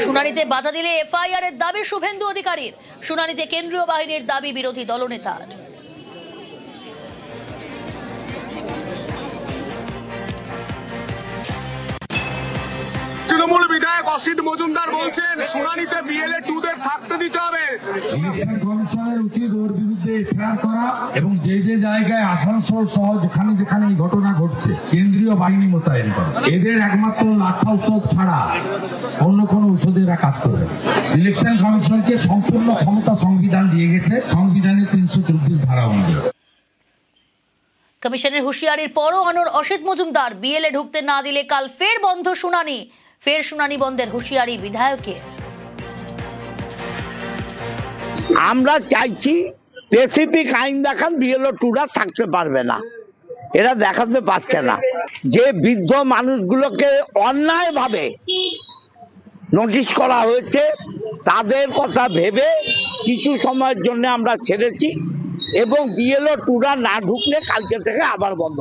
শুনানিতে বাধা দিলে এফআইআর এর দাবি শুভেন্দু অধিকারীর। শুনানিতে কেন্দ্রীয় বাহিনীর দাবি বিরোধী দলনেতার। তৃণমূল বিধায়ক অসিত মজুমদার বলছেন শুনানিতে বিএলএ 2 দের থাকতে দিতে হবে। ইলেকশন কমিশনের উচিত ওর বিরুদ্ধে এফআইআর করা এবং যে যে জায়গায় আসানসোল সহ যেখানে যেখানে এই ঘটনা ঘটছে কেন্দ্রীয় বাহিনী মোতায়েন করা। এদের একমাত্র লাঠা ঔষধ ছাড়া অন্য কোন ঔষধে এরা কাজ করবে না। ইলেকশন কমিশনকে সম্পূর্ণ ক্ষমতা সংবিধান দিয়ে গেছে, সংবিধানের 324 ধারা অনুযায়ী। কমিশনের হুঁশিয়ারির পরও অনড় অসিত মজুমদার। বিএলএ ঢুকতে না দিলে কাল ফের বন্ধ শুনানি। ফের শুনানি বন্ধের হুঁশিয়ারি বিধায়কের। আমরা চাইছি স্পেসিফিক আইন দেখান, বিএলও 2রা থাকতে পারবে না, এরা দেখাতে পারছে না। যে বৃদ্ধ মানুষগুলোকে অন্যায়ভাবে নোটিশ করা হয়েছে তাদের কথা ভেবে কিছু সময়ের জন্য আমরা ছেড়েছি এবং বিএলও 2রা না ঢুকলে কালকে থেকে আবার বন্ধ।